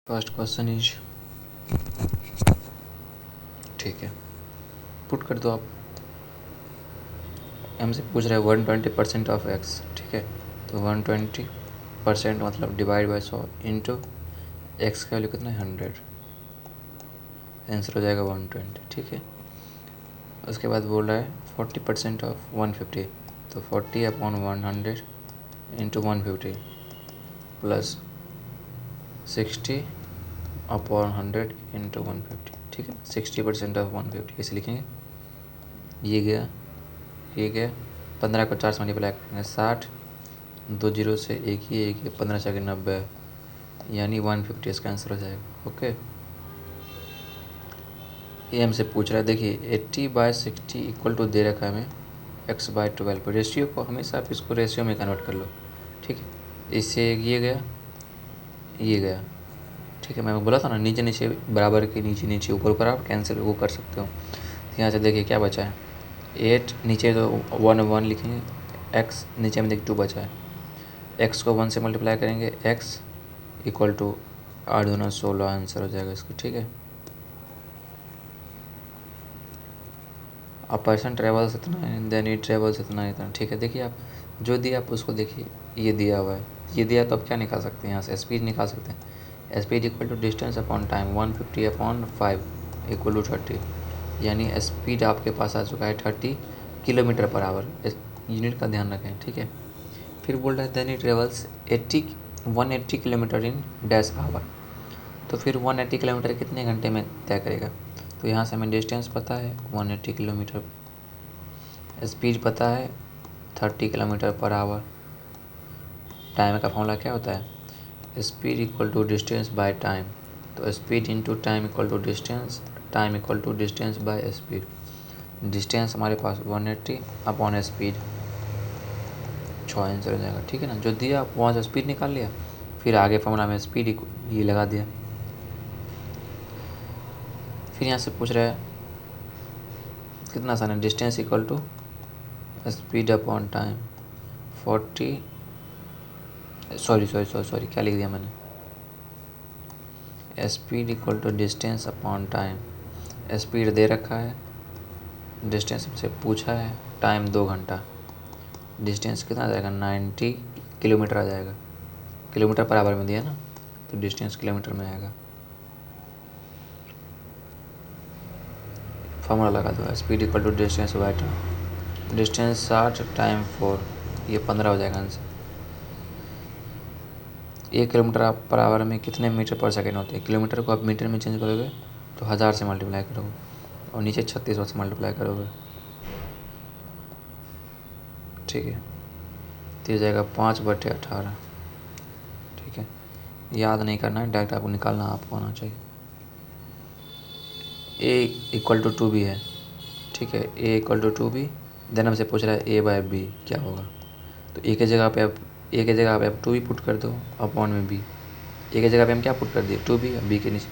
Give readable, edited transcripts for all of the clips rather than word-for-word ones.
First question is, ठीक है, put कर दो आप। हमसे पूछ रहे हैं 120% ऑफ एक्स, ठीक है, तो 120% मतलब डिवाइड बाई 100 इंटू एक्स का वैल्यू कितना है 100, आंसर हो जाएगा 120, ठीक है। उसके बाद बोल रहा है 40% ऑफ 150, तो 40/100 इंटू 150 प्लस 60/100 इंटू 150, ठीक है। 60% ऑफ 150 कैसे लिखेंगे, ये गया ये गया, 15 को 4 से मल्टीप्लाई करेंगे 60, 2 जीरो से एक ही 15 चार 90, यानी 150 इसका आंसर हो जाएगा। ओके, ये हमसे पूछ रहा है, देखिए 80/60 इक्वल टू दे रखा है हमें x/12। रेशियो को हमेशा आप इसको रेशियो में कन्वर्ट कर लो, ठीक है। इससे ये गया, ठीक है। मैं बोला था ना नीचे नीचे बराबर के नीचे नीचे ऊपर ऊपर आप कैंसिल वो कर सकते हो। तो यहाँ से देखिए क्या बचा है, 8 नीचे तो 1 लिखेंगे, x नीचे में देखिए 2 बचा है, x को 1 से मल्टीप्लाई करेंगे, x इक्वल टू 8 दूना 16 आंसर हो जाएगा इसको, ठीक है। अ पर्सन ट्रेवल्स इतना है, देन इट ट्रेवल्स इतना, ठीक है। देखिए आप जो दिया आप उसको देखिए, ये दिया हुआ है, ये दिया तो आप क्या निकाल सकते हैं, यहाँ से स्पीड निकाल सकते हैं। Speed equal to distance upon time, 150/5 equal to 30, यानी स्पीड आपके पास आ चुका है 30 किलोमीटर पर आवर। इस यूनिट का ध्यान रखें, ठीक है। फिर बोल रहा है then it travels 180 kilometre in dash hour, तो फिर 180 किलोमीटर कितने घंटे में तय करेगा। तो यहाँ से हमें डिस्टेंस पता है 180 किलोमीटर, स्पीड पता है 30 किलोमीटर पर आवर, टाइम का फॉर्मूला क्या होता है, speed equal to distance by time, तो speed into time equal to distance, time equal to distance by speed. Distance हमारे पास 180 अपॉन स्पीड, 6 आंसर हो जाएगा, ठीक है ना। जो दिया आप वहाँ से स्पीड निकाल लिया, फिर आगे फॉर्मूला में स्पीड ये लगा दिया। फिर यहाँ से पूछ रहा है कितना आसान है, distance equal to speed upon time, 40 sorry क्या लिख दिया मैंने, speed equal to distance upon time. Speed दे रखा है, डिस्टेंस हमसे पूछा है, टाइम 2 घंटा, डिस्टेंस कितना आ जाएगा 90 किलोमीटर आ जाएगा, किलोमीटर पर आवर में दिया ना, तो डिस्टेंस किलोमीटर में आएगा। फॉर्मूला लगा दो, speed equal to distance by time, distance 60 time 4, ये 15 हो जाएगा आंसर। 1 किलोमीटर पर आवर में कितने मीटर पर सेकेंड होते हैं, किलोमीटर को आप मीटर में चेंज करोगे तो 1000 से मल्टीप्लाई करोगे और नीचे 3600 से मल्टीप्लाई करोगे, ठीक है। तो ये जाएगा 5/18, ठीक है। याद नहीं करना है, डायरेक्ट आपको निकालना आपको आना चाहिए। ए इक्वल टू 2 भी है, ठीक है, ए इक्वल टू 2 भी, देन हमसे पूछ रहा है a/b क्या होगा, तो ए की जगह पे आप 2 भी पुट कर दो अपॉन में बी। ए की जगह पे हम क्या पुट कर दिए 2 भी, बी के नीचे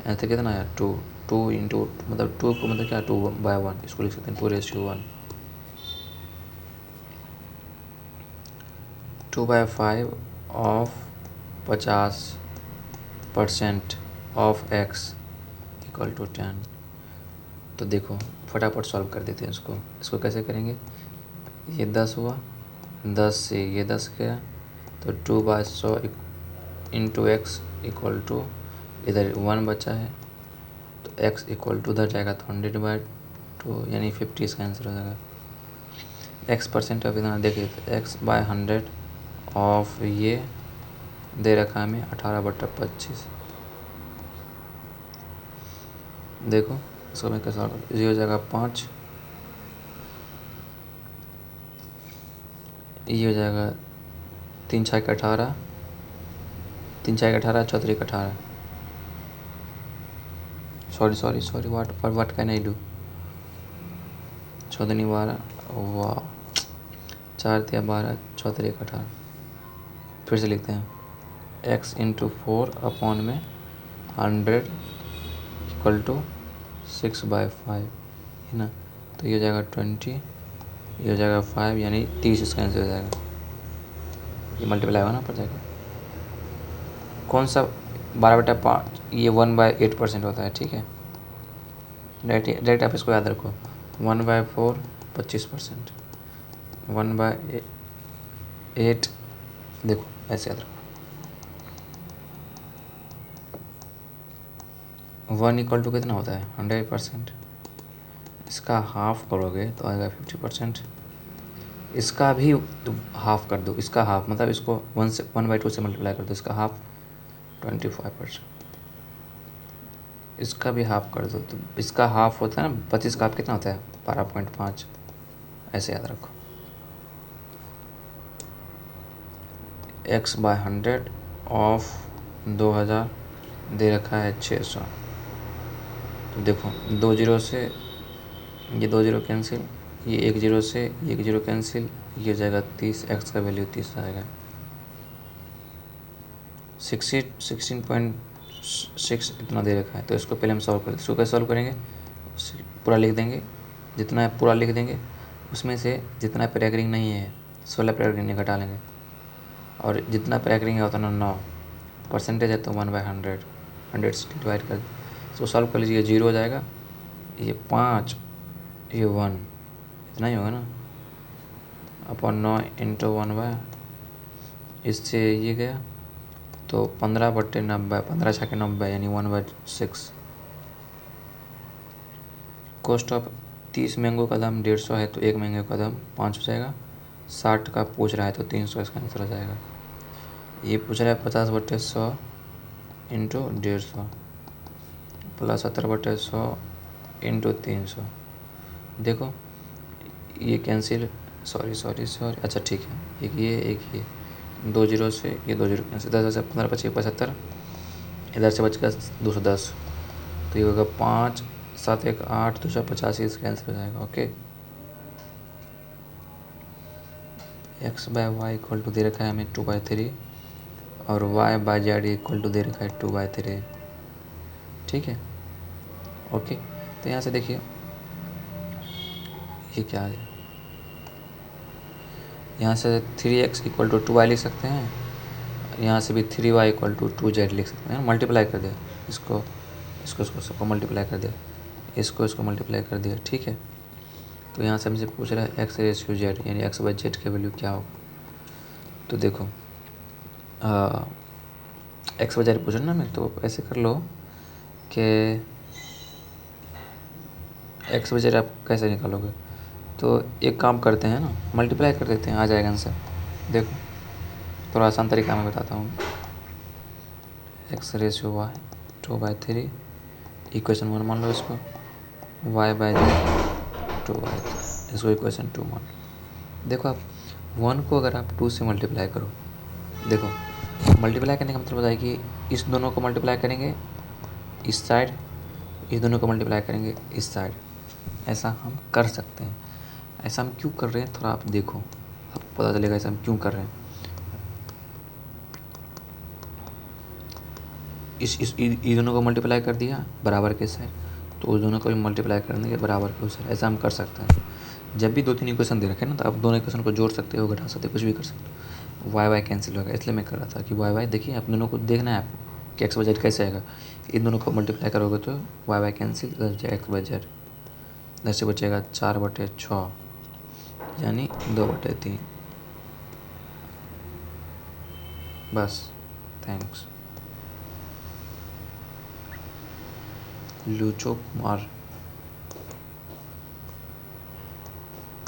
आंसर कितना है 2, 2 इंटू मतलब 2 को मतलब क्या 2/1, इसको लिख सकते हैं 2/1, 2/5 of 50% of X equal to 10। तो देखो फटाफट सॉल्व कर देते हैं इसको कैसे करेंगे, ये 10 हुआ, 10 से ये 10 गया, तो 2/100 इंटू एक्स इक्वल टू, इधर 1 बचा है तो x इक्वल टू उधर जाएगा तो 100/2, यानी 50 इसका आंसर हो जाएगा। x% ऑफ इतना देखिए तो x/100 ऑफ ये दे रखा है हमें 18/25, देखो इसको मैं कैसे ये हो जाएगा 5, ये हो जाएगा 3×6 = 18, 3×6 = 18, 4×3 = 18, sorry what can I do, 14×12, वाह 4×3 = 12, 4×3 = 18। फिर से लिखते हैं x इंटू 4 अपॉन में 100 इक्वल टू 6/5, है ना। तो ये हो जाएगा 20, ये हो जाएगा 5, यानी 30 इसका आंसर हो जाएगा। ये मल्टीप्लाई होगा ना पर जाएगा, कौन सा 12/5 ये 1/8% होता है, ठीक है। डायरेक्ट आप इसको याद रखो, 1/4 25%, 1/8 देखो ऐसे याद रखो। 1 इक्वल टू कितना होता है 100%, इसका हाफ करोगे तो आएगा 50%, इसका भी हाफ कर दो, इसका हाफ मतलब इसको 1/2 से मल्टीप्लाई कर दो, इसका हाफ 25%, इसका भी हाफ कर दो तो इसका हाफ होता है ना 25 का हाफ कितना होता है 12.5, ऐसे याद रखो। x/100 ऑफ 2000 दे रखा है 600, तो देखो 2 जीरो से ये 2 जीरो कैंसिल, ये 1 जीरो से ये 1 जीरो कैंसिल, ये हो जाएगा 30, x का वैल्यू 30 आएगा। 16.6 इतना दे रखा है, तो इसको पहले हम सॉल्व करें। इसको कैसे सॉल्व करेंगे, पूरा लिख देंगे, जितना है पूरा लिख देंगे, उसमें से जितना पैराग्रीन नहीं है 16 पैराग्रीन घटा लेंगे, और जितना पैराग्रीन है उतना 9 परसेंटेज है तो 1/100, 100 से डिवाइड कर, इसको सॉल्व कर लीजिए। 0 हो जाएगा, ये 5, ये 1, इतना ही होगा ना, अपॉन 9 इंटू 1/, इससे ये गया तो 15/90, 15 छके 90 यानी 1/6। कॉस्ट ऑफ 30 मैंगो का दाम 150 है तो 1 मैंगो का दाम 5 हो जाएगा। 60 का पूछ रहा है तो 300 इसका आंसर हो जाएगा। ये पूछ रहा है 50/100 इंटू 150 प्लस 70/100 इंटू 300। देखो ये कैंसिल, सॉरी, अच्छा ठीक है, एक ये 2 जीरो से ये 2 जीरो कैंसिल, 10 से 15 25 75, इधर से बच गया 210, तो ये होगा 5 7 1 8 285, इसका आंसर हो जाएगा। ओके, x/y इक्वल टू दे रखा है हमें 2/3 और y/z इक्वल टू दे रखा है 2/3, ठीक है। ओके, तो यहाँ से देखिए ये क्या आ गया, यहाँ से 3x इक्वल टू 2y लिख सकते हैं, यहाँ से भी 3y इक्वल टू 2z लिख सकते हैं। मल्टीप्लाई कर दिया, इसको सबको मल्टीप्लाई कर दिया, इसको मल्टीप्लाई कर दिया, ठीक है। तो यहाँ से हमसे पूछ रहा है x/z यानी x/z की वैल्यू क्या होगा। तो देखो x/z पूछ ना मैं, तो ऐसे कर लो कि x/z आप कैसे निकालोगे, तो एक काम करते हैं ना, मल्टीप्लाई कर देते हैं, आ जाएगा आंसर। देखो थोड़ा आसान तरीका मैं बताता हूँ। x/y 2/3 इक्वेशन 1 मान लो इसको, y/z 2/3 इसको इक्वेशन 2 मान लो। देखो आप 1 को अगर आप 2 से मल्टीप्लाई करो, देखो मल्टीप्लाई करने का मतलब होता है कि इस दोनों को मल्टीप्लाई करेंगे इस साइड, इस दोनों को मल्टीप्लाई करेंगे इस साइड, ऐसा हम कर सकते हैं। ऐसा हम क्यों कर रहे हैं थोड़ा आप देखो, आपको पता चलेगा ऐसा हम क्यों कर रहे हैं। इस दोनों को मल्टीप्लाई कर दिया बराबर के साइड, तो उस दोनों को भी मल्टीप्लाई कर देंगे बराबर के उस साइड, ऐसा हम कर सकते हैं। जब भी 2-3 इक्वेशन दे रखे ना, तो आप दोनों इक्वेशन को जोड़ सकते हो, घटा सकते हो, कुछ भी कर सकते हो। वाई कैंसिल होगा, इसलिए मैं कर रहा था कि वाई देखिए आप दोनों को देखना है आपको कि x/z कैसे आएगा। इन दोनों को मल्टीप्लाई करोगे तो वाई कैंसिल, इधर जाए x/z, इधर से बचेगा 4/6 यानी 2/3। बस, थैंक्स। लूचो कुमार।